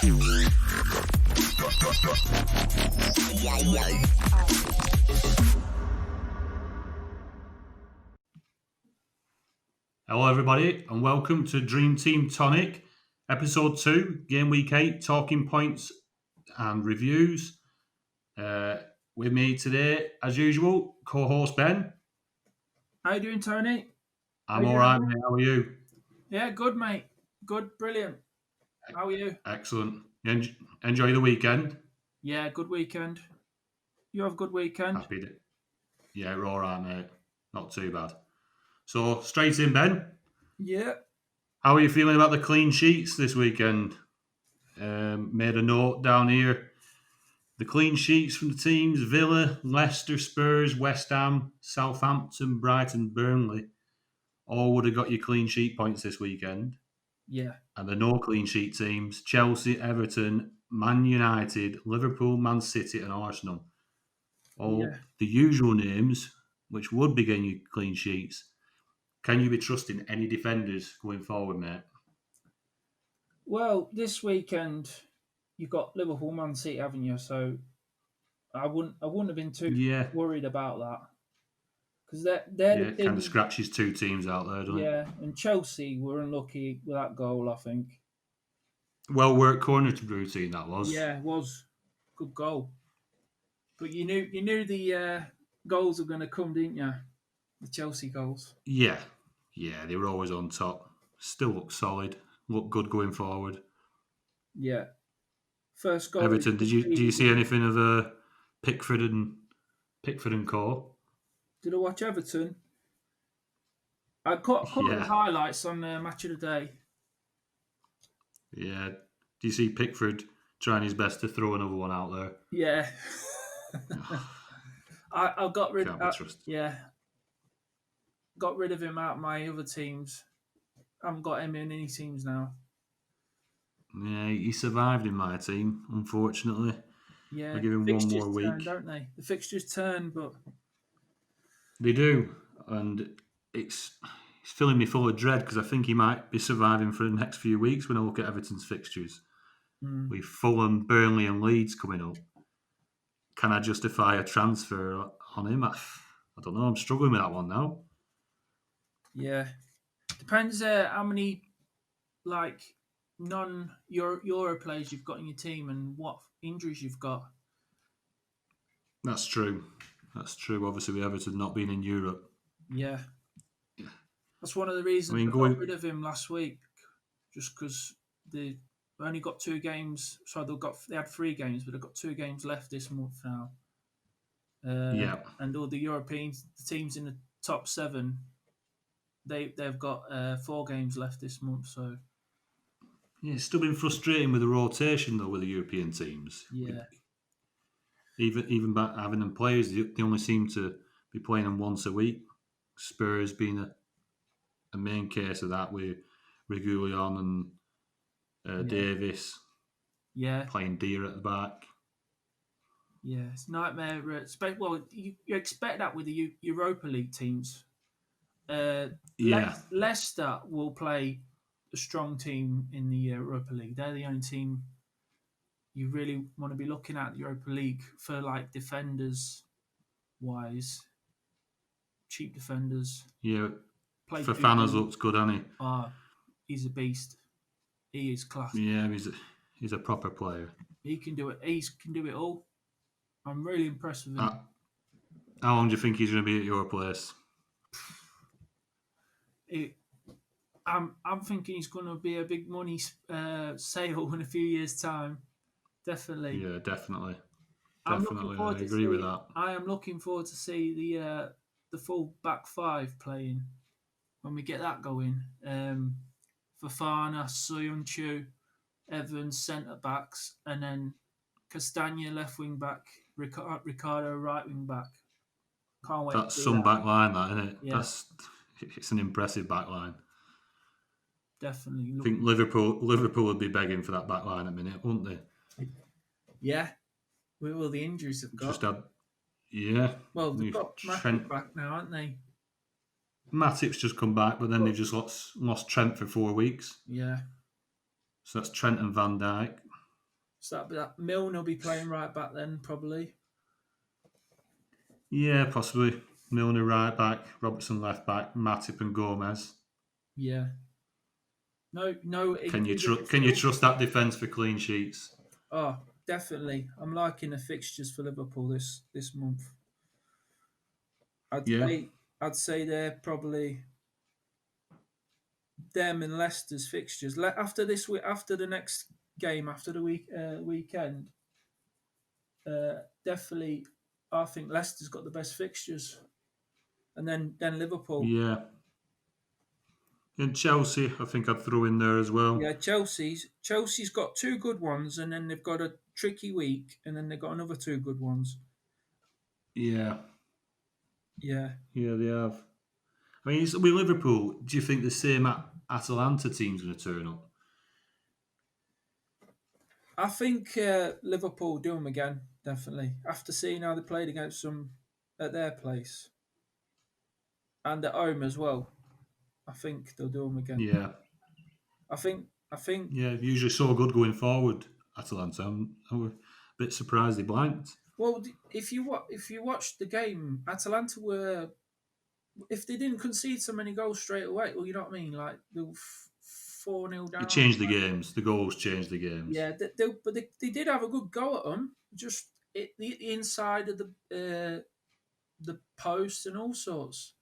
Hello everybody and welcome to Dream Team Tonic, episode 2, game week 8, talking points and reviews. With me today, as usual, co-host Ben. How you doing, Tony? I'm alright, mate. How are you? Yeah, good, mate. Good, brilliant. How are you? Excellent. Enjoy the weekend? Yeah, good weekend. You have a good weekend? Happy day. Yeah, we're alright, mate. Not too bad. So, straight in, Ben. Yeah. How are you feeling about the clean sheets this weekend? Made a note down here. The clean sheets from the teams: Villa, Leicester, Spurs, West Ham, Southampton, Brighton, Burnley, all would have got you clean sheet points this weekend. Yeah. And the no clean sheet teams: Chelsea, Everton, Man United, Liverpool, Man City, and Arsenal. All the usual names, which would be getting you clean sheets. Can you be trusting any defenders going forward, mate? Well, this weekend you've got Liverpool, Man City, haven't you? So I wouldn't have been too worried about that because they're the team, kind of scratches two teams out there, doesn't it? Yeah, and Chelsea were unlucky with that goal, I think. Well worked corner to routine that was. Yeah, it was good goal. But you knew the goals were going to come, didn't you? The Chelsea goals. Yeah, they were always on top. Still look solid. Look good going forward. Yeah. First goal. Everton. Do you see anything of Pickford and Co? Did I watch Everton? I caught the highlights on Match of the Day. Yeah. Do you see Pickford trying his best to throw another one out there? Yeah. I got rid. Can't be trusted. Yeah. Got rid of him out of my other teams. I haven't got him in any teams now. Yeah, he survived in my team, unfortunately. Yeah, I give him one more week, don't they? The fixtures turn, but they do, and it's filling me full of dread because I think he might be surviving for the next few weeks when I look at Everton's fixtures. With Fulham, Burnley, and Leeds coming up, can I justify a transfer on him? I don't know. I'm struggling with that one now. Yeah, depends how many non-Euro players you've got in your team and what injuries you've got. That's true. Obviously, with Everton not being in Europe. Yeah. That's one of the reasons I got rid of him last week, just because they only got 2 games. So they had 3 games, but they've got 2 games left this month now. And all the European teams in the top 7, they've got 4 games left this month. So yeah, it's still been frustrating with the rotation though with the European teams. Yeah. Even back having them players, they only seem to be playing them once a week. Spurs being a main case of that with Reguilon and Davis. Yeah. Playing Deer at the back. Yeah, it's nightmare. Well, you expect that with the Europa League teams. Leicester will play a strong team in the Europa League. They're the only team you really want to be looking at the Europa League for defenders wise. Cheap defenders. Yeah. Fernandes looks good, hasn't he? He's a beast. He is class. Yeah, he's a proper player. He can do it. He can do it all. I'm really impressed with him. How long do you think he's going to be at your place? I'm thinking he's going to be a big money sale in a few years' time. Definitely. Yeah, definitely. I agree with that. I am looking forward to see the full back 5 playing when we get that going. Fofana, Soyuncu, Evans centre backs, and then Castagna left wing back, Ricardo right wing back. Can't wait. That's some back line, that, isn't it? Yeah. It's an impressive back line. Definitely. I think Liverpool would be begging for that back line at the minute, wouldn't they? Yeah. With all the injuries they've got. Well, they've got Matip back now, haven't they? Matip's just come back, but then they've just lost Trent for 4 weeks. Yeah. So that's Trent and Van Dijk. So that Milner will be playing right back then, probably. Yeah, possibly. Milner right back, Robertson left back, Matip and Gomez. Yeah. No. Can you trust that defence for clean sheets? Oh, definitely. I'm liking the fixtures for Liverpool this month. I'd say they're probably them and Leicester's fixtures. After this week, after the next game, after the weekend, definitely, I think Leicester's got the best fixtures, and then Liverpool. Yeah. And Chelsea, I think I'd throw in there as well. Yeah, Chelsea's got 2 good ones, and then they've got a tricky week, and then they've got another 2 good ones. Yeah. Yeah. Yeah, they have. I mean, with Liverpool, do you think the same Atalanta team's going to turn up? I think Liverpool do them again, definitely. After seeing how they played against them at their place and at home as well, I think they'll do them again. Yeah. I think. Yeah, usually so good going forward, Atalanta. I'm a bit surprised they blanked. Well, if you watch the game, Atalanta were, if they didn't concede so many goals straight away, well, you know what I mean, like they were 4-0 down. It changed the games. The goals changed the games. Yeah, but they did have a good go at them. Just the inside of the post and all sorts.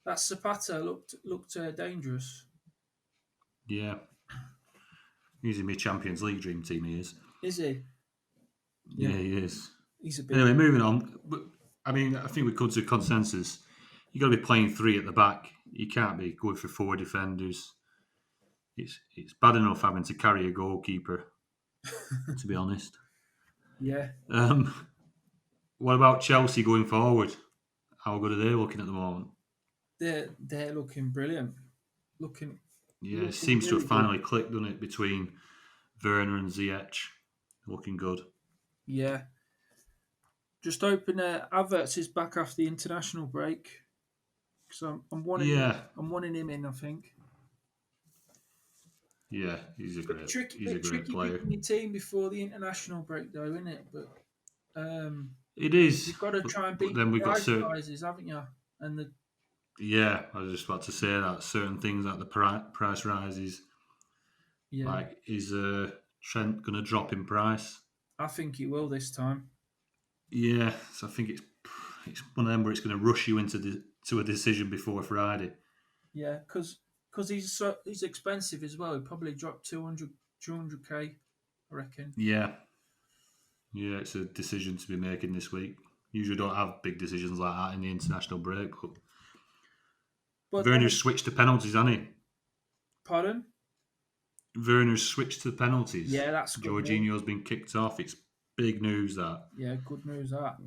That Zapata looked dangerous. Yeah. He's in my Champions League dream team, he is. Is he? Yeah, he is. He's a bit... Anyway, moving on. But, I mean, I think we come to a consensus. You've got to be playing 3 at the back. You can't be going for 4 defenders. It's bad enough having to carry a goalkeeper, to be honest. Yeah. What about Chelsea going forward? How good are they looking at the moment? They're looking brilliant. It seems really to have finally clicked, doesn't it, between Werner and Ziyech. Looking good. Yeah. Just hoping Havertz is back after the international break. Because I'm wanting him in, I think. Yeah, he's a great tricky player. Picking your team before the international break, though, isn't it? But it is. You've got to try and beat the price rises, haven't you? And I was just about to say that certain things like the price rises. Yeah. Like, is Trent going to drop in price? I think he will this time. Yeah, so I think it's one of them where it's going to rush you into a decision before Friday. Yeah, because he's expensive as well. He probably dropped 200k, I reckon. Yeah, it's a decision to be making this week. Usually don't have big decisions like that in the international break, but Werner's switched to penalties, hasn't he? Pardon? Werner's switched to penalties. Yeah, that's good. Jorginho's been kicked off. It's big news, that. Yeah, good news, that.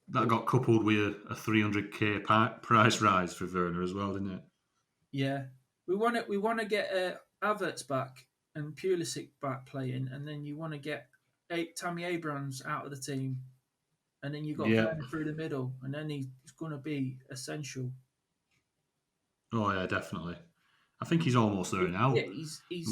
That got coupled with a 300k price rise for Werner as well, didn't it? Yeah. We want to get Havertz back and Pulisic back playing, and then you want to get Tammy Abrams out of the team, and then you've got Werner through the middle, and then he's going to be essential. Oh, yeah, definitely. I think he's almost there now. Yeah, he's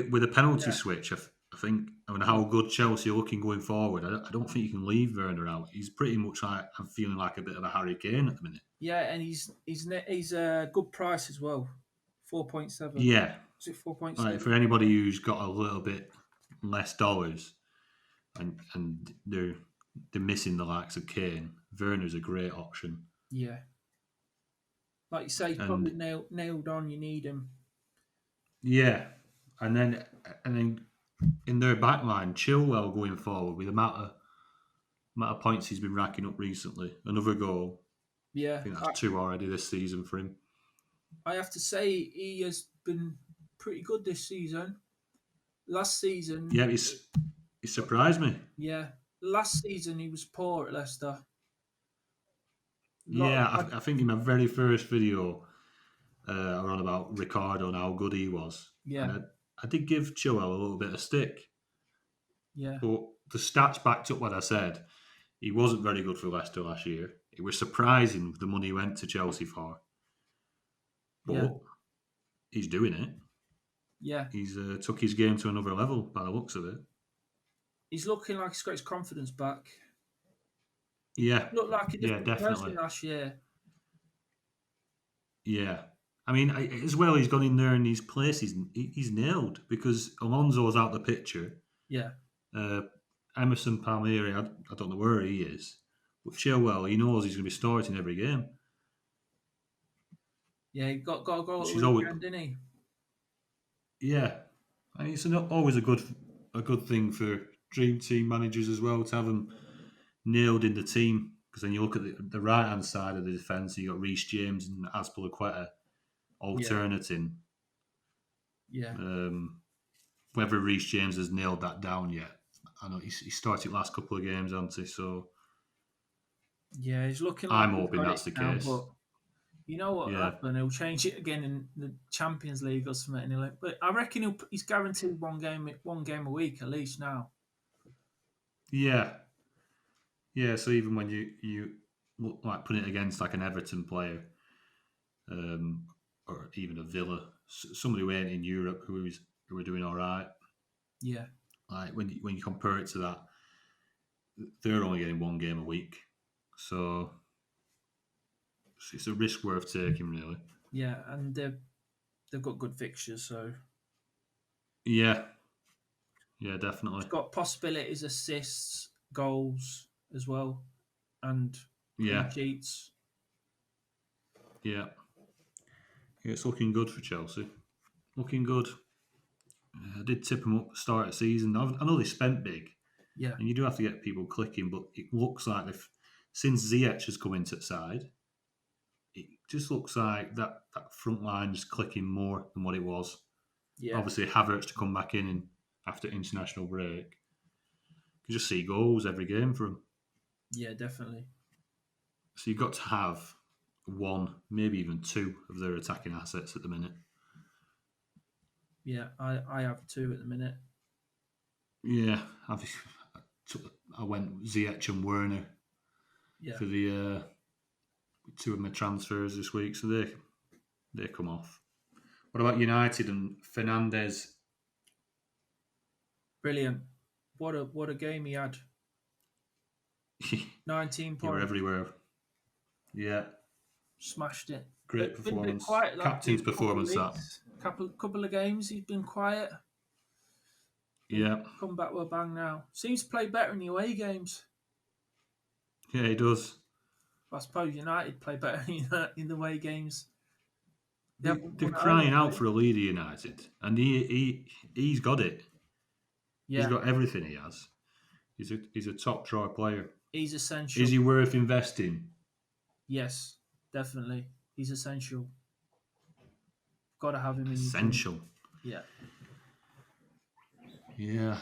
with a penalty switch, I think, and how good Chelsea are looking going forward, I don't think you can leave Werner out. He's pretty much like, I'm feeling like a bit of a Harry Kane at the minute. Yeah, and he's a good price as well, 4.7. Yeah, is it 4.7? Like, for anybody who's got a little bit less dollars, and they're missing the likes of Kane, Werner's a great option. Yeah, like you say, probably nailed on. You need him. Yeah, and then in their backline, Chilwell going forward with the amount of points he's been racking up recently. Another goal. Yeah, I think that's 2 already this season for him. I have to say he has been pretty good this season. Last season, yeah, he surprised me. Yeah, last season he was poor at Leicester. I think in my very first video, I ran about Ricardo and how good he was. Yeah. And I did give Chilwell a little bit of stick. Yeah. But the stats backed up what I said. He wasn't very good for Leicester last year. It was surprising the money he went to Chelsea for. But he's doing it. Yeah. He's took his game to another level by the looks of it. he's looking like he's got his confidence back. Yeah, Looked like a different definitely. person last year. Yeah. I mean, as well, he's gone in there and his place he's nailed because Alonso's out the picture. Yeah. Emerson Palmieri, I don't know where he is, but Chilwell, he knows he's going to be starting every game. Yeah, he got a goal at the weekend, didn't he? Yeah, I mean, it's always a good thing for dream team managers as well to have them nailed in the team. Because then you look at the right hand side of the defence, you got Reece James and Azpilicueta alternating. Yeah. Whether Reece James has nailed that down yet, I know he started last couple of games, hasn't he? So yeah, he's looking like I'm hoping that's the now, case. but you know what happened? He'll change it again in the Champions League or something. And but I reckon he's guaranteed one game a week at least now. Yeah. So even when you look like put it against like an Everton player, or even a Villa, somebody who ain't in Europe who are doing all right. Yeah. Like when you compare it to that, they're only getting one game a week, so it's a risk worth taking, really. Yeah, and they've got good fixtures, so yeah, definitely. It's got possibilities, assists, goals as well, and clean sheets. Yeah, it's looking good for Chelsea. Looking good. I did tip them up at the start of the season. I know they spent big. Yeah. And you do have to get people clicking, but it looks like since Ziyech has come into the side, it just looks like that front line is clicking more than what it was. Yeah. Obviously, Havertz to come back in after international break. You just see goals every game for him. Yeah, definitely. So you've got to have one, maybe even two of their attacking assets at the minute. Yeah, I have two at the minute. Yeah, I went Ziyech and Werner for the two of my transfers this week, so they come off. What about United and Fernandes? Brilliant! What a game he had. 19 points. You were everywhere. Yeah, smashed it. Great performance. Been a bit quiet, Captain's performance. Couple of games he's been quiet. Yeah. Come back with a bang now. Seems to play better in the away games. Yeah, he does. I suppose United play better in the away games. They're crying out for a leader, United, and he's got it. Yeah. He's got everything. He has. He's a top draw player. He's essential. Is he worth investing? Yes, definitely. He's essential. Got to have him in. Essential. Yeah. Yeah,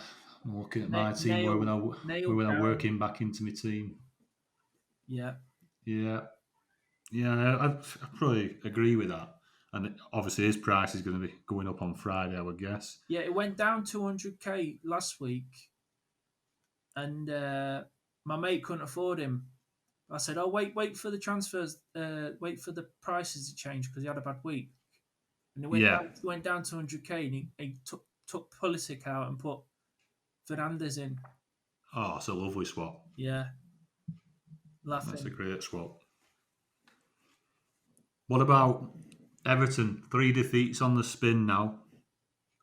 I'm looking at my team when I'm working back into my team. Yeah. Yeah. I probably agree with that. And obviously his price is going to be going up on Friday, I would guess. Yeah, it went down 200k last week. And my mate couldn't afford him. I said, "Oh, wait for the transfers. Wait for the prices to change because he had a bad week." And it went down to 100k. And he took Pulisic out and put Fernandes in. Oh, it's a lovely swap. Yeah, laughing. That's a great swap. What about Everton? 3 defeats on the spin now.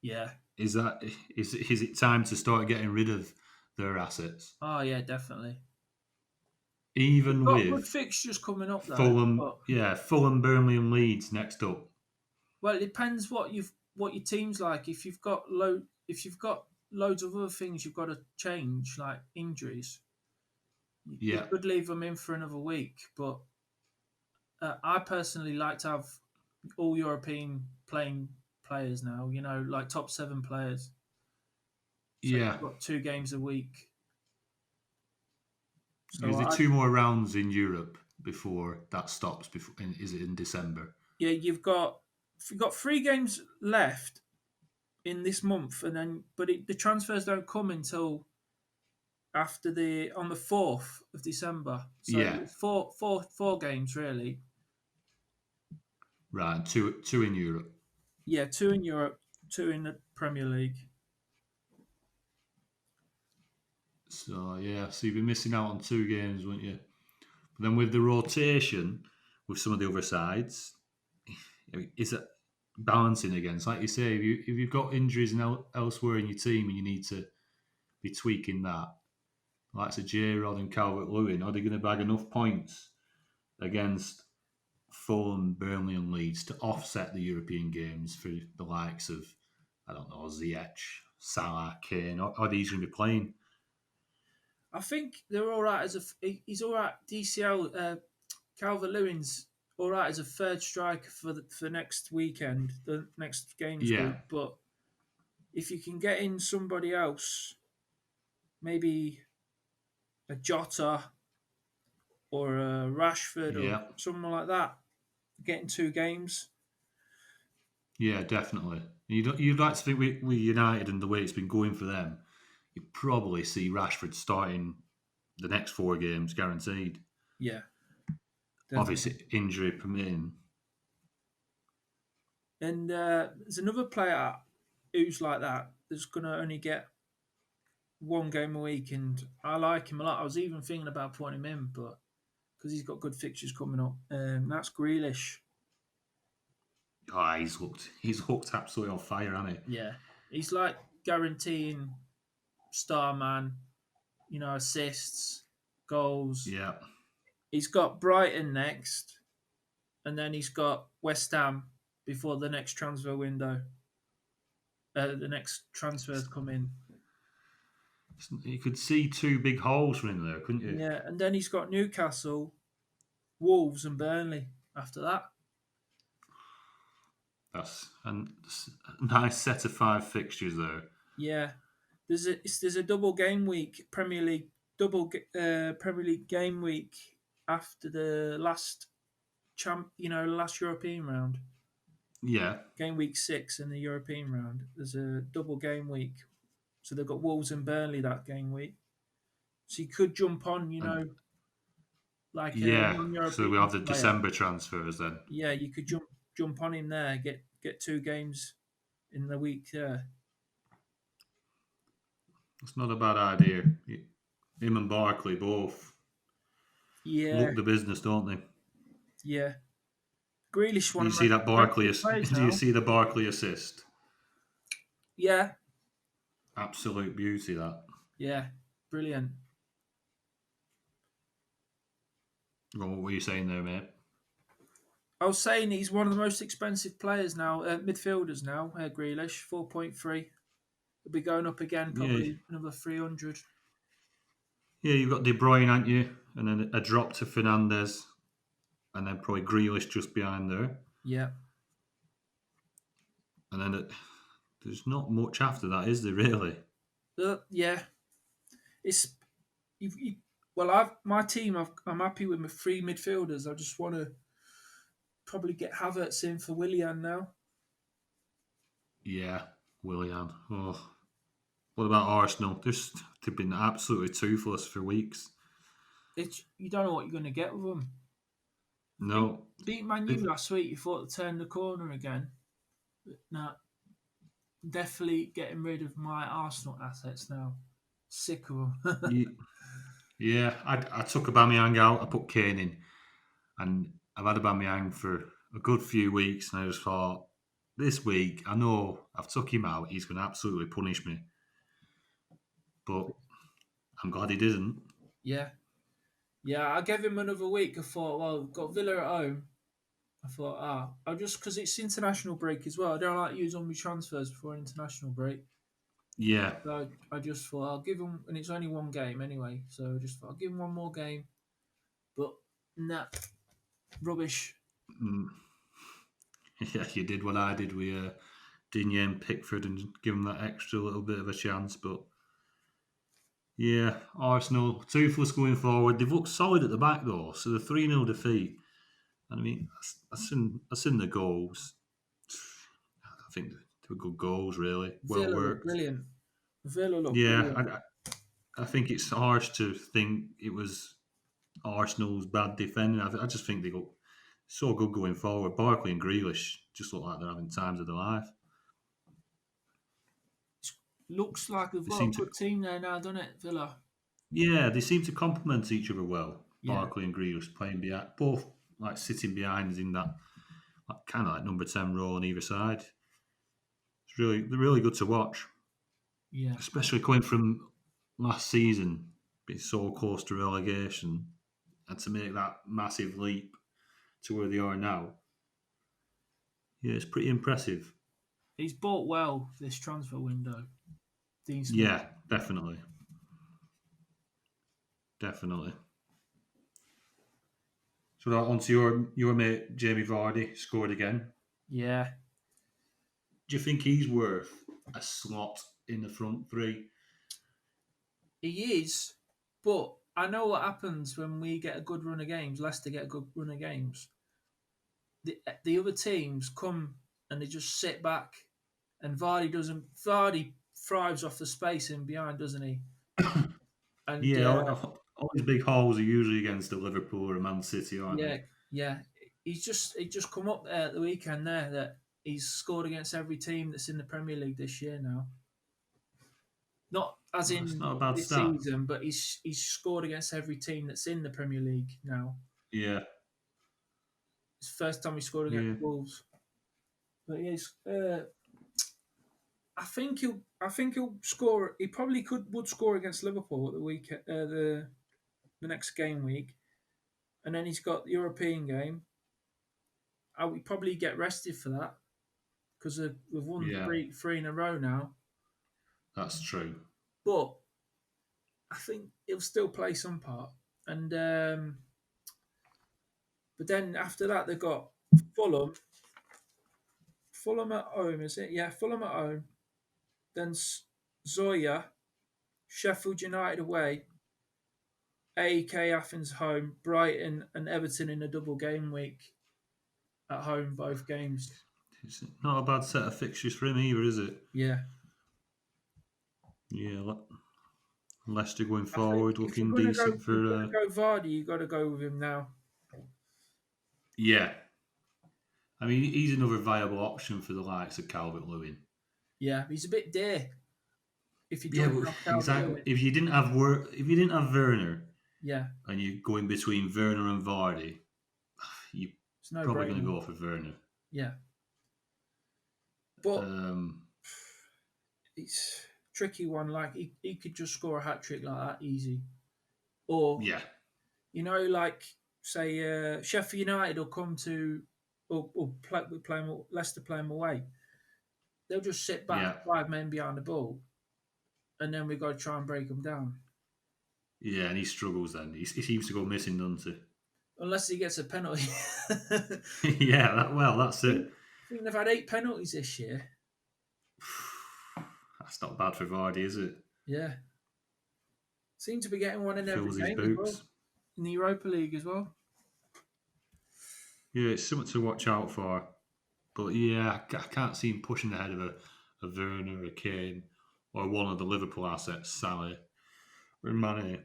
Yeah. Is it time to start getting rid of their assets? Oh yeah, definitely. Even with good fixtures coming up, though. Fulham, Burnley, and Leeds next up. Well, it depends what your team's like. If you've got loads of other things you've got to change, like injuries, you could leave them in for another week. But I personally like to have all European playing players now. You know, like top 7 players. So you've got 2 games a week. So is there 2 more rounds in Europe before that stops? Is it in December? Yeah, you've got 3 games left in this month, and then the transfers don't come until after on the 4th of December. So 4 games really. Right, 2 in Europe. Yeah, 2 in Europe, 2 in the Premier League. So you'd be missing out on 2 games, wouldn't you? But then with the rotation with some of the other sides, is it balancing against? Like you say, if you've got injuries elsewhere in your team and you need to be tweaking that, like J-Rod and Calvert-Lewin, are they going to bag enough points against Fulham, Burnley and Leeds to offset the European games for the likes of, I don't know, Ziyech, Salah, Kane? Are these going to be playing? I think they're all right he's all right. DCL Calvert-Lewin's all right as a third striker for next weekend, the next games week. But if you can get in somebody else, maybe a Jota or a Rashford or someone like that, getting 2 games. Yeah, definitely. You'd like to think with United and the way it's been going for them, you'd probably see Rashford starting the next 4 games guaranteed. Yeah. Definitely. Obviously, injury permitting. And there's another player who's like that that's going to only get 1 game a week, and I like him a lot. I was even thinking about putting him in, but because he's got good fixtures coming up, that's Grealish. Oh, he's looked absolutely on fire, hasn't he? Yeah, he's like guaranteeing star man, assists, goals. Yeah. He's got Brighton next, and then he's got West Ham before the next transfer window. The next transfers come in. You could see 2 big holes from him there, couldn't you? Yeah, and then he's got Newcastle, Wolves, and Burnley after that. That's a nice set of 5 fixtures there. Yeah, there's a double game week, Premier League Premier League game week after the last last European round. Yeah. Game week 6 in the European round. There's a double game week. So they've got Wolves and Burnley that game week. So you could jump on, like so we have the December transfers then. Yeah, you could jump on him there, get 2 games in the week there. It's not a bad idea. Him and Barkley both look the business, don't they? Yeah. Grealish one. Do you see that Barkley? Do you see the Barkley assist? Yeah. Absolute beauty, that. Yeah, brilliant. Well, what were you saying there, mate? I was saying he's one of the most expensive players now, midfielders now, Grealish, 4.3. He'll be going up again, probably another 300. Yeah, you've got De Bruyne, haven't you? And then a drop to Fernandes. And then probably Grealish just behind there. Yeah. And then there's not much after that, is there, really? Yeah. It's... my team, I'm happy with my 3 midfielders. I just want to probably get Havertz in for Willian now. Yeah, Willian. Oh. What about Arsenal? They've been absolutely toothless for weeks. You don't know what you're going to get with them. No. Beat Man U last week. You thought to turn the corner again. No. Definitely getting rid of my Arsenal assets now. Sick of them. Yeah, I took Aubameyang out. I put Kane in. And I've had Aubameyang for a good few weeks. And I just thought, this week, I know I've took him out. He's going to absolutely punish me. But I'm glad he didn't. Yeah. Yeah, I gave him another week. I thought, well, we've got Villa at home. I thought, I'll just, because it's international break as well. I don't like to use all my transfers before international break. Yeah. So I just thought, I'll give him, and it's only 1 game anyway. So I just thought, I'll give him 1 more game. But, nah, rubbish. Yeah, you did what I did with Digne and Pickford and give him that extra little bit of a chance. But yeah, Arsenal, toothless going forward. They've looked solid at the back though. So the 3-0 defeat. And I mean, I seen the goals. I think they were good goals, really. Well worked. Brilliant. Villa looked brilliant. I think it's harsh to think it was Arsenal's bad defending. I just think they got so good going forward. Barkley and Grealish just look like they're having times of their life. Looks like they've got a good team there now, doesn't it, Villa? Yeah, they seem to complement each other well. Yeah, Barkley and Grealish playing behind, both like sitting behind us in that kind of like number 10 role on either side. It's really good to watch, yeah. especially coming from last season, being so close to relegation, and to make that massive leap to where they are now. Yeah, it's pretty impressive. He's bought well this transfer window, Dean Smith. Yeah, definitely. Definitely. So on to your mate Jamie Vardy scored again. Yeah, Do you think he's worth a slot in the front three? he is. But I know what happens when we get a good run of games. Leicester get a good run of games. The other teams come and they just sit back, and Vardy doesn't. Vardy thrives off the space in behind, doesn't he? And Yeah, all these big holes are usually against the Liverpool or Man City, aren't yeah, they? yeah. He just come up there at the weekend there that he's scored against every team that's in the Premier League this year now. Not as That's in not a bad this stat. season, but he's scored against every team that's in the Premier League now. Yeah, It's the first time he scored against yeah, Wolves. But yes, I think he'll score. He probably would score against Liverpool at the week the next game week, and then he's got the European game. I would probably get rested for that because we've won yeah. three in a row now. That's true. But I think he'll still play some part. And but then after that they've got Fulham. Fulham at home, is it? Yeah, Fulham at home. Then Zoya, Sheffield United away, AEK Athens home, Brighton and Everton in a double game week at home, both games. It's not a bad set of fixtures for him either, is it? Yeah. Yeah, Leicester going I think forward, if you're looking gonna decent for. go Vardy, you got to go with him now. Yeah, I mean he's another viable option for the likes of Calvert Lewin. Yeah, he's a bit dear. If you Yeah, jump off Calvert exactly. Lewin. If you didn't have Werner, Yeah, and you going between Werner and Vardy, you're it's no probably going to brainer. go for Werner. Yeah, but Um, it's a tricky one. Like he could just score a hat trick like that easy, or yeah, like say Sheffield United will come to or play him, Leicester play him away. They'll just sit back yeah, 5 men behind the ball, and then we got to try and break them down. yeah, and he struggles then. He seems to go missing, doesn't Unless he gets a penalty. he? Yeah, that's it. I think they've had 8 penalties this year. That's not bad for Vardy, is it? Yeah. Seem to be getting one in every Fills his game as well. boots. In the Europa League as well. Yeah, it's something to watch out for. But yeah, I can't see him pushing ahead of a Werner, a Kane, or one of the Liverpool assets, Salah or Mane.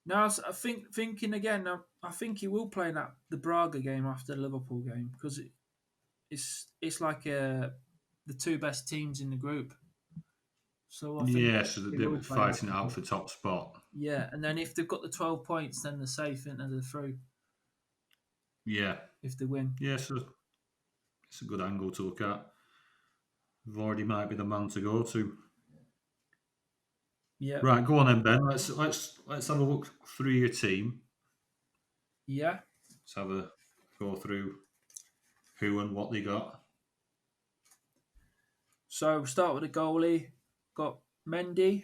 Now, I think thinking again. I think he will play the Braga game after the Liverpool game because it's like the 2 best teams in the group. So I think Yeah, so they're fighting it out for top spot. Yeah, and then if they've got the 12 points, then they're safe and they're through. Yeah, If they win. yeah, so it's a good angle to look at. Vardy might be the man to go to. Yeah. Right, go on then, Ben. Let's have a look through your team. Yeah. Let's have a go through who and what they got. So we'll start with the goalie. Got Mendy,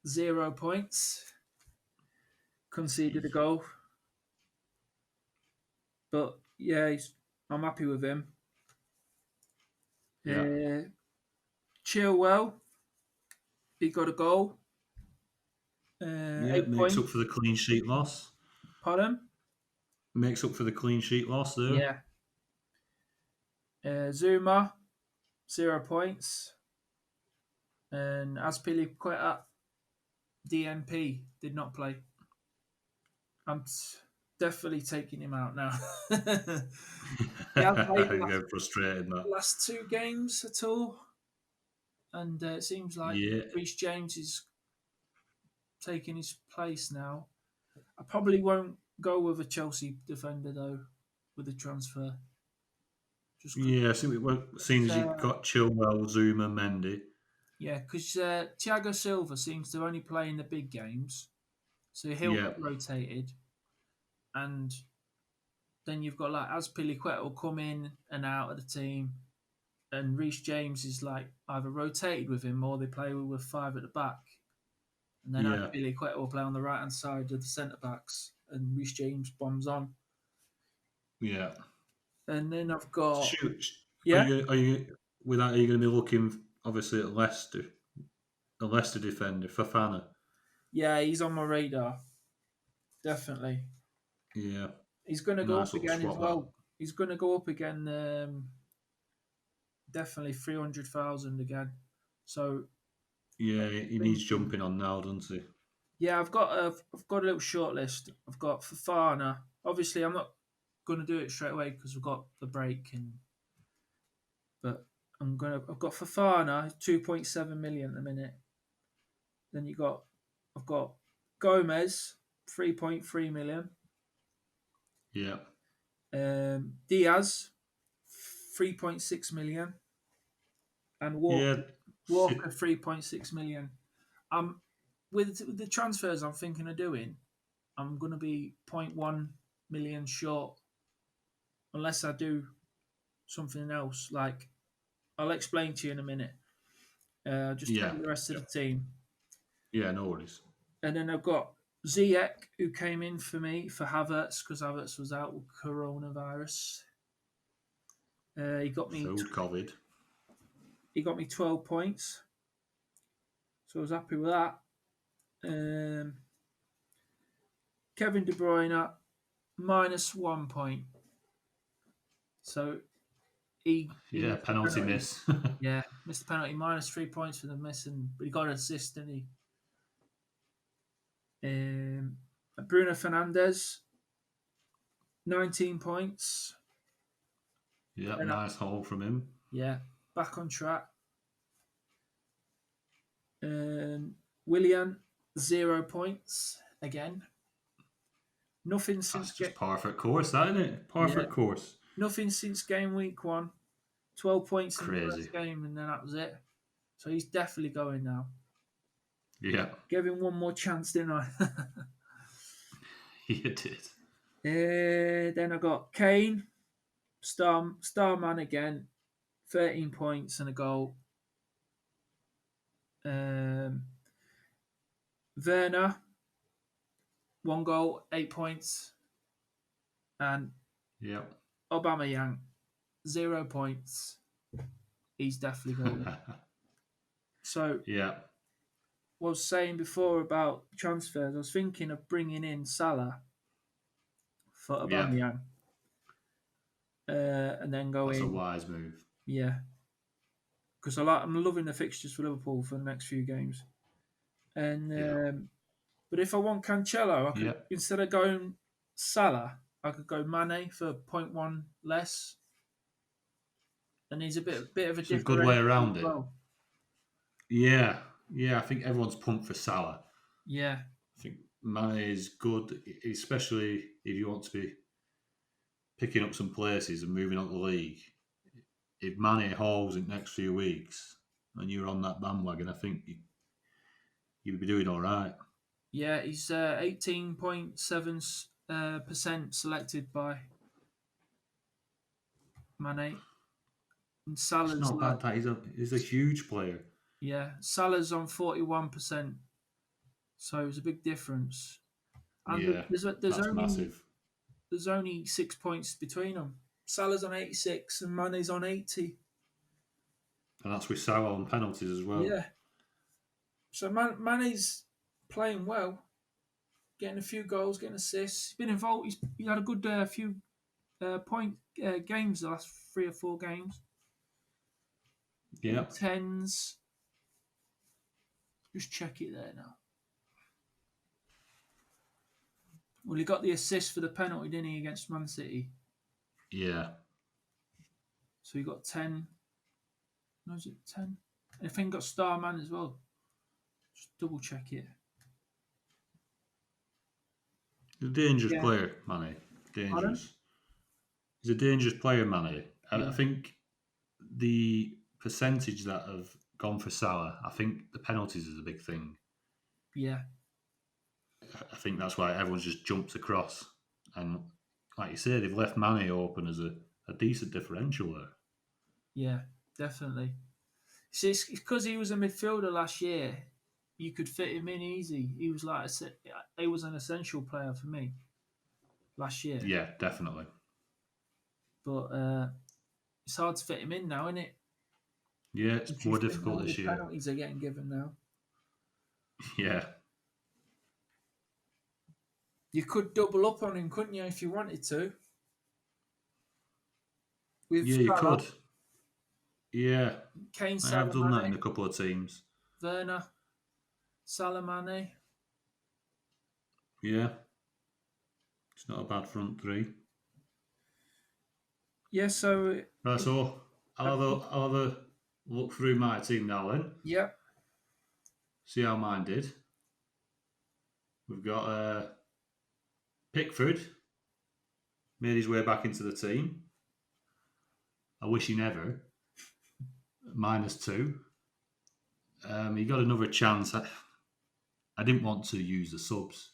0 points. Conceded a goal. But yeah, I'm happy with him. Yeah. Chilwell, he got a goal. Yeah, 8 makes points. up for the clean sheet loss. Pardon? Makes up for the clean sheet loss there. Yeah. Zuma, 0 points. And Azpilicueta, DNP, did not play. I'm definitely taking him out now. I get frustrated now. Last 2 games at all. And it seems like Reece James is taking his place now. I probably won't go with a Chelsea defender though with the transfer. Yeah, seeing as you've got Chilwell, Zuma, Mendy. Yeah, because Thiago Silva seems to only play in the big games, so he'll get rotated, and then you've got like Azpilicueta will come in and out of the team, and Reece James is like either rotated with him or they play with 5 at the back, and then Azpilicueta will play on the right hand side of the centre backs, and Reece James bombs on. Yeah, and then I've got. Yeah, are you with that? Are you going to be looking obviously at Leicester, the Leicester defender Fofana? Yeah, he's on my radar. Definitely. Yeah. He's going to go up again as well. He's going to go up again. Definitely 300,000 again. So. Yeah, he needs jumping on now, doesn't he? Yeah, I've got a little short list. I've got Fofana. Obviously, I'm not going to do it straight away because we've got the break, but I've got Fofana 2.7 million at the minute. Then I've got Gomez 3.3 million. Yeah. Diaz 3.6 million, and Walker 3.6 million. With the transfers I'm thinking of doing, I'm going to be 0.1 million short unless I do something else. Like I'll explain to you in a minute. Just tell the rest of the team. Yeah, no worries. And then I've got Ziyech, who came in for me for Havertz because Havertz was out with coronavirus. He got me COVID. He got me 12 points, so I was happy with that. Kevin De Bruyne -1 point, so he penalty miss. Yeah, missed the penalty, -3 points for the missing, but he got an assist, didn't he? Bruno Fernandes, 19 points. Yeah, nice haul from him. Yeah, back on track. Willian, 0 points again. Nothing since. That's just perfect course, that, isn't it? Perfect course. Nothing since game week 1. 12 points in Crazy. the first game, and then that was it. So he's definitely going now. Yeah. Gave him one more chance, didn't I? You did. Then I got Kane, star man again, 13 points and a goal. Werner, 1 goal, 8 points. And Aubameyang, 0 points. He's definitely going. So, what I was saying before about transfers, I was thinking of bringing in Salah for Aubameyang. And then going. That's a wise move. Yeah. Because I'm loving the fixtures for Liverpool for the next few games. And but if I want Cancelo, I could instead of going Salah, I could go Mane for 0.1 less. And he's a bit of a different. Good way around it. Yeah, I think everyone's pumped for Salah. Yeah. I think Mane is good, especially if you want to be picking up some places and moving on to the league. If Mane hauls in the next few weeks and you're on that bandwagon, I think you'll be doing all right. Yeah, he's 18.7% selected by Mane. And Salah's it's not bad. He's a huge player. Yeah, Salah's on 41%, so it's a big difference. And that's massive. There's only 6 points between them. Salah's on 86 and Mane's on 80. And that's with Salah on penalties as well. Yeah. So Mane's playing well, getting a few goals, getting assists. He's been involved. He's had a good few point games the last 3 or 4 games. Yeah. 10s. Just check it there now. Well, he got the assist for the penalty, didn't he, against Man City? Yeah. So he got 10. No, is it 10? And I think he got star man as well. Just double check it. He's a dangerous player, Manny. Dangerous. Pardon? He's a dangerous player, Manny. Yeah. I think the percentage that have gone for Salah, I think the penalties is a big thing. Yeah. I think that's why everyone's just jumped across. And like you say, they've left Manny open as a decent differential there. Yeah, definitely. See, it's because he was a midfielder last year. You could fit him in easy. He was he was an essential player for me last year. Yeah, definitely. But it's hard to fit him in now, isn't it? Yeah, it's more difficult this year. Penalties are getting given now. Yeah. You could double up on him, couldn't you, if you wanted to? You could. Yeah. Kane, I have done that in a couple of teams. Werner, Salamane. Yeah. It's not a bad front three. Yeah, so... Right, so I'll have a look through my team now then. Yeah. See how mine did. We've got Pickford. Made his way back into the team. I wish he never. -2. He got another chance. I didn't want to use the subs.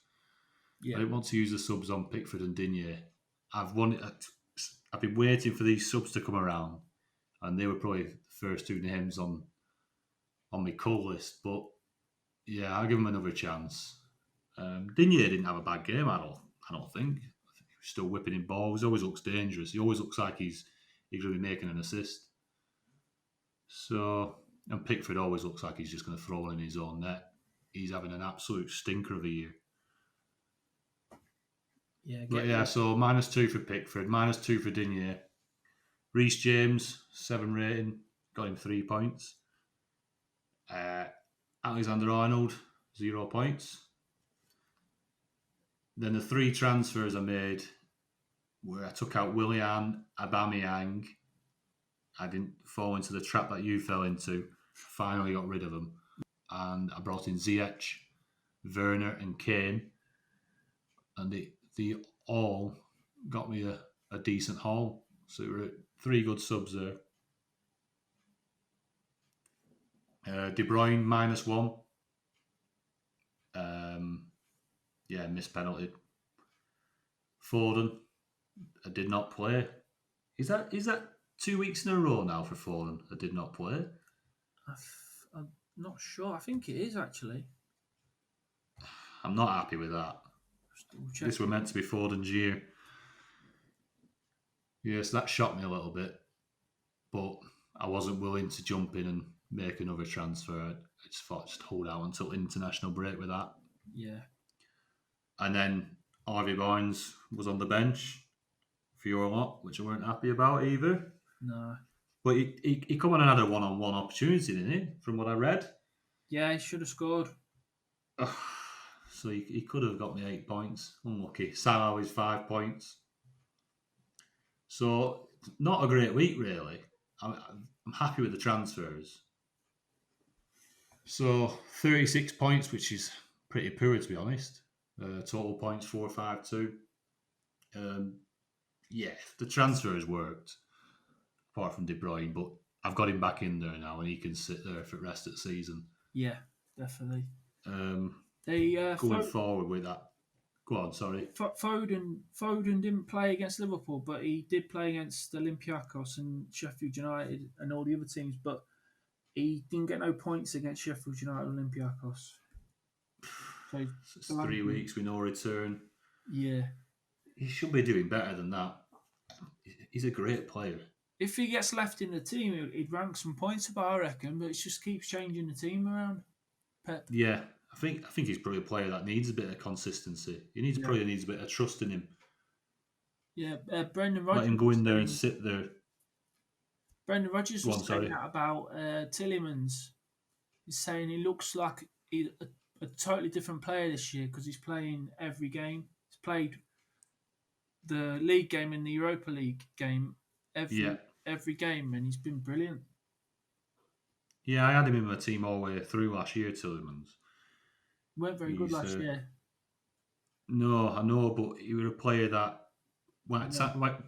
Yeah. I didn't want to use the subs on Pickford and Digne. I've been waiting for these subs to come around, and they were probably the first two names on my call list. But yeah, I'll give him another chance. Digne didn't have a bad game. I don't think. I think he was still whipping in balls. He always looks dangerous. He always looks like he's going to be making an assist. So, and Pickford always looks like he's just going to throw in his own net. He's having an absolute stinker of a year. Yeah, so -2 for Pickford, -2 for Digne. Reece James, 7 rating, got him 3 points. Alexander-Arnold, 0 points. Then the 3 transfers I made, where I took out Willian, Aubameyang. I didn't fall into the trap that you fell into. Finally got rid of them. And I brought in Ziyech, Werner and Kane. And they all got me a decent haul. So there were 3 good subs there. De Bruyne, -1. Missed penalty. Foden, I did not play. Is that 2 weeks in a row now for Foden? I did not play. I'm not sure. I think it is, actually. I'm not happy with that. This were meant to be Foden's year. Yes, that shocked me a little bit. But I wasn't willing to jump in and make another transfer. I just thought I'd just hold out until international break with that. Yeah. And then Harvey Barnes was on the bench for your lot, which I weren't happy about either. No. But he come on and had a one-on-one opportunity, didn't he? From what I read. Yeah, he should have scored. So he could have got me 8 points. Unlucky. Salah is 5 points. So not a great week, really. I'm happy with the transfers. So 36 points, which is pretty poor, to be honest. Total points 452. The transfers worked, apart from De Bruyne, but I've got him back in there now, and he can sit there for the rest of the season. Yeah, definitely. Going forward with that. Go on, sorry. Foden didn't play against Liverpool, but he did play against Olympiacos and Sheffield United and all the other teams, but he didn't get no points against Sheffield United and Olympiacos. So it's 3 weeks with no return. Yeah. He should be doing better than that. He's a great player. If he gets left in the team, he'd rank some points up, I reckon, but it just keeps changing the team around. Pep. Yeah, I think he's probably a player that needs a bit of consistency. Probably needs a bit of trust in him. Yeah, Brendan Rodgers. Let him go in there and sit there. Brendan Rodgers was saying that about Tielemans. He's saying he looks like he's a totally different player this year because he's playing every game. He's played the league game and the Europa League game every game, and he's been brilliant. Yeah, I had him in my team all the way through last year, Tielemans. Weren't very good last year. No, I know, but he was a player that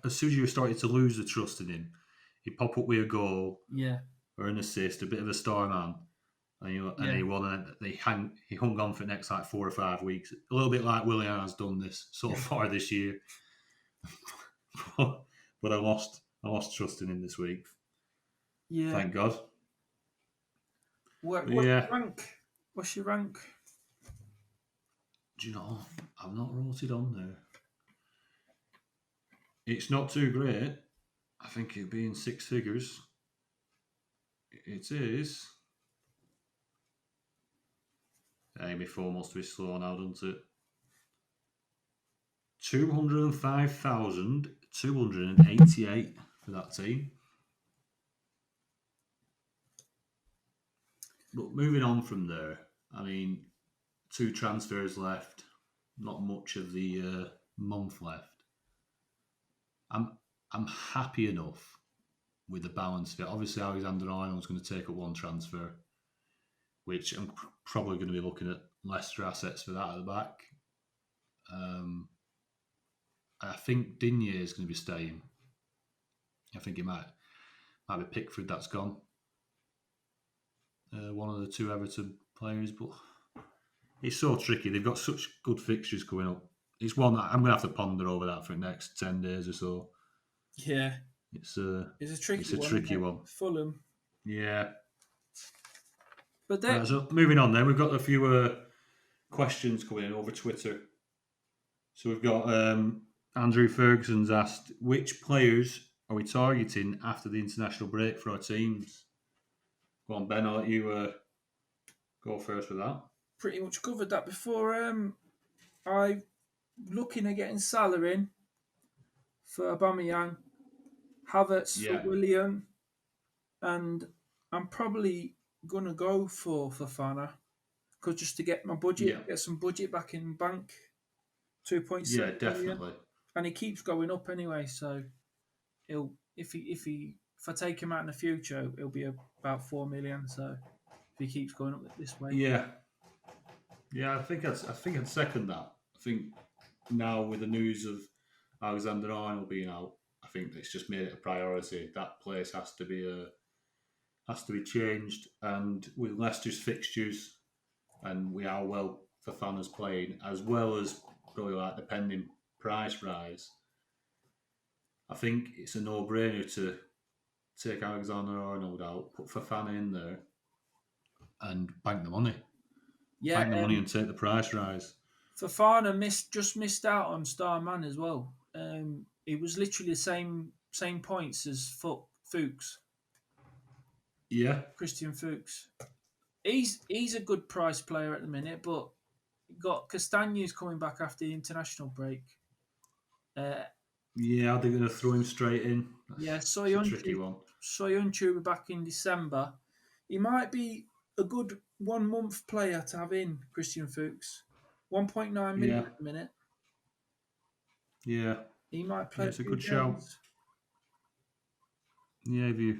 as soon as you started to lose the trust in him, he'd pop up with a goal or an assist, a bit of a star man, and he won. And he hung on for the next 4 or 5 weeks, a little bit like Willian has done this so far this year. But I lost trust in him this week. Yeah, thank God. What's your rank? What's your rank? Do you know? I've not wrote it on there. It's not too great. I think it'd be in 6 figures. It is. Hey, my phone must be slow now, doesn't it? 205,288 for that team. But moving on from there, I mean, 2 transfers left, not much of the month left. I'm happy enough with the balance of it. Obviously, Alexander Arnold's going to take up 1 transfer, which I'm probably going to be looking at Leicester assets for that at the back. I think Digne is going to be staying. I think it might be Pickford that's gone. One of the 2 Everton players, but it's so tricky. They've got such good fixtures coming up. It's one that I'm going to have to ponder over that for the next 10 days or so. Yeah. It's a tricky one. Fulham. Yeah. But then, so moving on then, we've got a few questions coming in over Twitter. So we've got Andrew Ferguson's asked, which players are we targeting after the international break for our teams? Go on, Ben, I'll let you go first with that. Pretty much covered that before. I'm looking at getting Salah in for Aubameyang, Havertz for Willian, and I'm probably going to go for Fofana, because just to get my budget, get some budget back in bank, 2.7 million. Definitely. And he keeps going up anyway, so he'll if I take him out in the future, it'll be about 4 million. So if he keeps going up this way, I think I'd second that. I think now with the news of Alexander Arnold being out, I think it's just made it a priority. That place has to be changed, and with Leicester's fixtures, and we are well for Fofana's playing, as well as probably like the pending price rise. I think it's a no-brainer to take Alexander Arnold out, put Fofana in there, and bank the money. Yeah, bank the money and take the price rise. Fofana missed out on Star Man as well. It was literally the same points as Fuchs. Yeah, Christian Fuchs. He's a good price player at the minute, but got Castaños coming back after the international break. Are they going to throw him straight in? That's a tricky one. Soyuncu back in December. He might be a good 1 month player to have in, Christian Fuchs. 1.9 million at the minute. Yeah. He might play. It's a good shout. Yeah, if you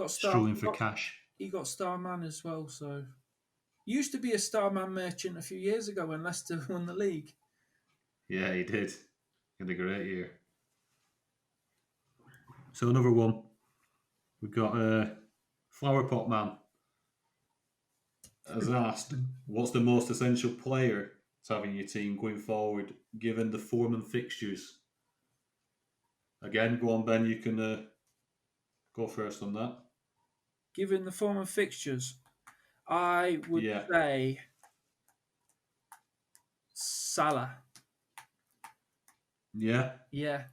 struggling for cash. He got Star Man as well, so he used to be a Star Man merchant a few years ago when Leicester won the league. Yeah, he did. He had a great year. So another one. We've got Flower Pot Man has asked, what's the most essential player to have in your team going forward, given the form and fixtures? Again, go on, Ben. You can go first on that. Given the form and fixtures, I would say Salah. Yeah. Yeah.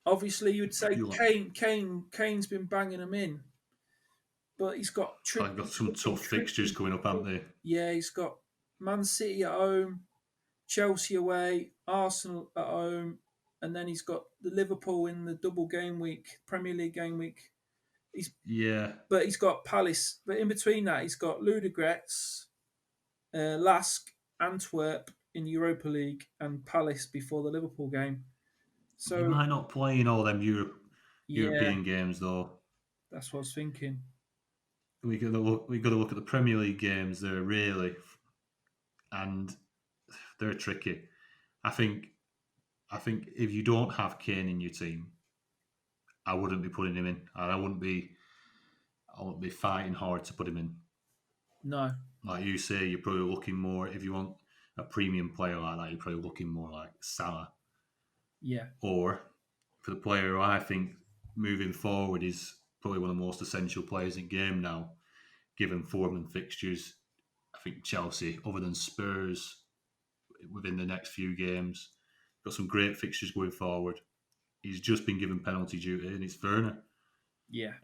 Obviously, you'd say Kane. Kane's been banging them in, but he's got. I've got some tough fixtures coming up, haven't they? Yeah, he's got Man City at home, Chelsea away, Arsenal at home, and then he's got the Liverpool in the double game week, Premier League game week. But he's got Palace. But in between that, he's got Ludogorets, Lask, Antwerp in Europa League, and Palace before the Liverpool game. So he might not play in all them European games, though. That's what I was thinking. We got to look at the Premier League games there, really, and they're tricky. I think if you don't have Kane in your team, I wouldn't be putting him in. I wouldn't be fighting hard to put him in. No. Like you say, you're probably looking more, if you want a premium player like that, you're probably looking more like Salah. Yeah. Or for the player who I think moving forward is probably one of the most essential players in the game now, given form and fixtures. I think Chelsea, other than Spurs, within the next few games, got some great fixtures going forward. He's just been given penalty duty, and it's Werner. Yeah.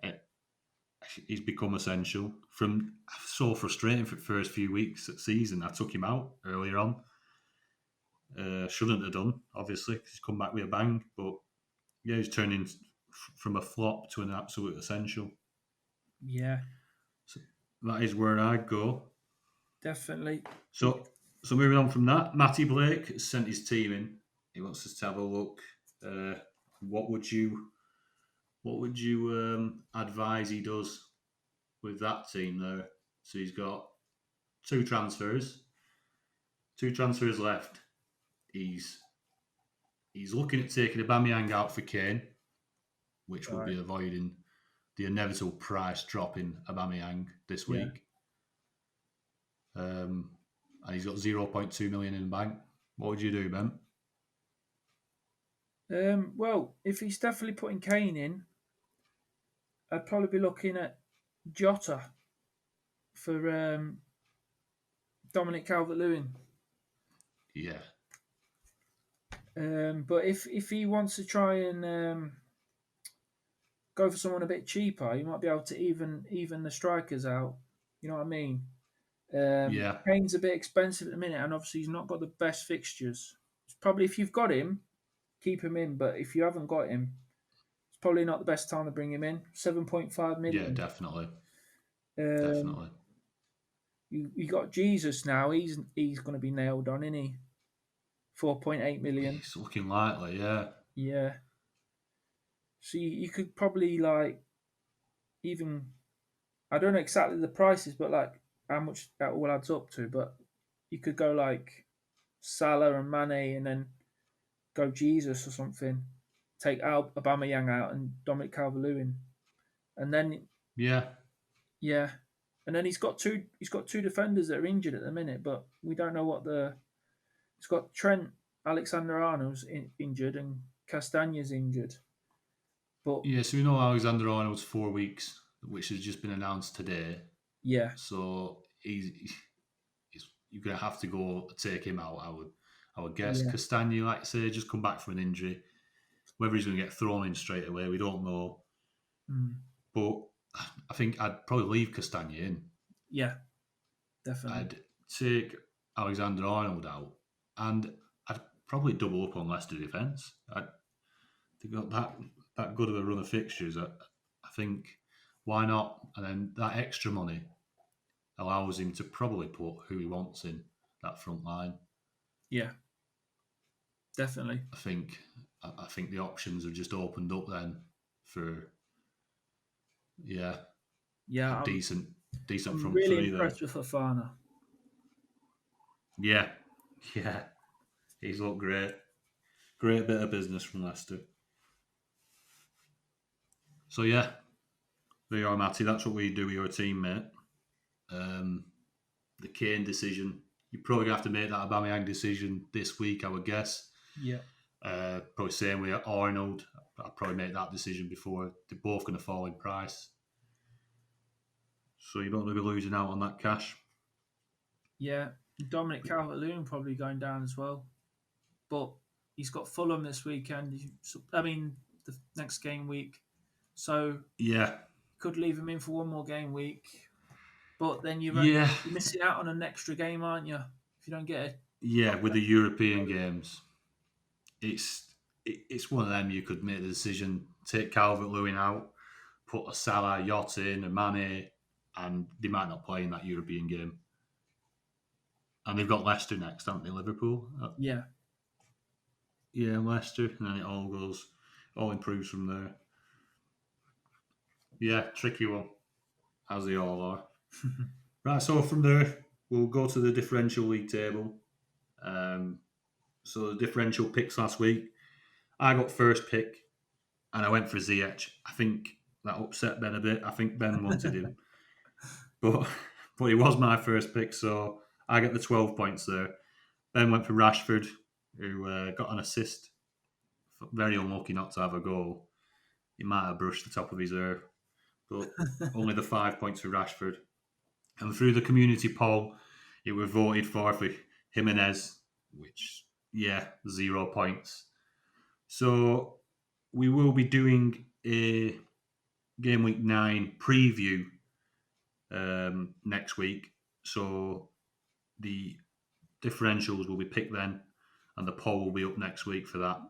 He's become essential. From so frustrating for the first few weeks of the season. I took him out earlier on. Shouldn't have done, obviously, because he's come back with a bang. But yeah, he's turning from a flop to an absolute essential. Yeah. So that is where I'd go. Definitely. So moving on from that, Matty Blake has sent his team in. He wants us to have a look. What would you advise he does with that team there? So he's got two transfers left. He's looking at taking Aubameyang out for Kane, which would be avoiding the inevitable price drop in Aubameyang this week. And he's got 0.2 million in the bank. What would you do, Ben? Well, if he's definitely putting Kane in, I'd probably be looking at Jota for Dominic Calvert-Lewin. Yeah. But if he wants to try and go for someone a bit cheaper, you might be able to even the strikers out. You know what I mean? Yeah. Kane's a bit expensive at the minute, and obviously he's not got the best fixtures. It's probably, if you've got him, keep him in. But if you haven't got him, it's probably not the best time to bring him in. 7.5 million. Yeah, definitely. Definitely. You got Jesus now. He's going to be nailed on, isn't he? 4.8 million. He's looking likely, yeah. Yeah. So you could probably even, I don't know exactly the prices, but how much that all adds up to. But you could go like Salah and Mane, and then go Jesus or something. Take Aubameyang out and Dominic Calvert-Lewin, and then yeah, and then he's got two defenders that are injured at the minute, but we don't know what he's got. Trent Alexander-Arnold's injured and Castagne's injured. But yeah, so we know Alexander-Arnold's 4 weeks, which has just been announced today. Yeah. So you're gonna have to go take him out. I would guess. Yeah. Castagne, like I say, just come back from an injury. Whether he's going to get thrown in straight away, we don't know. But I think I'd probably leave Castagne in. Yeah, definitely. I'd take Alexander-Arnold out, and I'd probably double up on Leicester defence. They've got that good of a run of fixtures. I think, why not? And then that extra money allows him to probably put who he wants in that front line. Yeah, definitely. I think the options have just opened up then for a decent front really three there. Really impressed with Fofana. Yeah, he's looked great. Great bit of business from Leicester. So yeah, there you are, Matty. That's what we do with your team, mate. The Kane decision, you're probably going to have to make that Aubameyang decision this week, I would guess. Yeah. Probably same with Arnold. I'll probably make that decision before. They're both going to fall in price. So you don't want to be losing out on that cash. Yeah. Dominic Calvert-Lewin probably going down as well. But he's got Fulham this weekend. The next game week. So yeah, could leave him in for one more game week. But then you're missing out on an extra game, aren't you? If you don't get it. Yeah, with the European games. It's one of them you could make the decision, take Calvert-Lewin out, put a Salah, Jota in, a Mane, and they might not play in that European game. And they've got Leicester next, haven't they, Liverpool? Yeah. Yeah, Leicester, and then it all improves from there. Yeah, tricky one, as they all are. Right, so from there, we'll go to the differential league table. So the differential picks last week, I got first pick, and I went for Ziyech. I think that upset Ben a bit. I think Ben wanted him, but he was my first pick, so I get the 12 points there. Ben went for Rashford, who got an assist. Very unlucky not to have a goal. He might have brushed the top of his hair, but only the 5 points for Rashford. And through the community poll, it was voted for Jimenez, which, 0 points. So we will be doing a Game Week 9 preview next week. So the differentials will be picked then, and the poll will be up next week for that.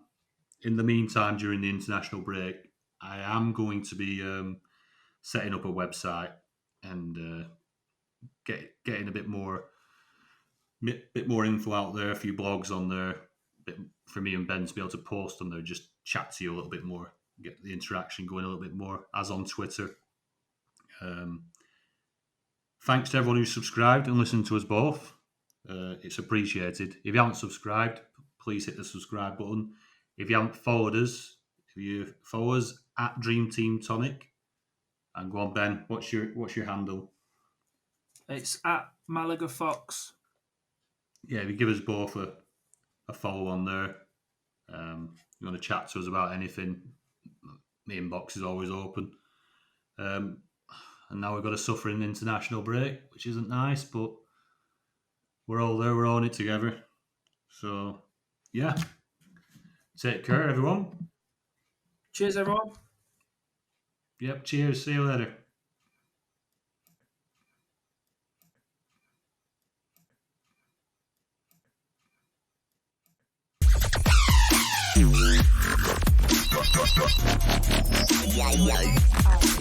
In the meantime, during the international break, I am going to be setting up a website and getting a bit more info out there, a few blogs on there, for me and Ben to be able to post on there, just chat to you a little bit more, get the interaction going a little bit more, as on Twitter. Thanks to everyone who's subscribed and listened to us both. It's appreciated. If you haven't subscribed, please hit the subscribe button. If you haven't followed us, follow us at Dream Team Tonic. And go on, Ben, what's your handle? It's at Malaga Fox. Yeah, if you give us both a follow on there. You want to chat to us about anything, my inbox is always open. And now we've got to suffer an international break, which isn't nice, but we're all there, we're all in it together. So, yeah. Take care, everyone. Cheers, everyone. Yep, cheers. See you later. Yeah.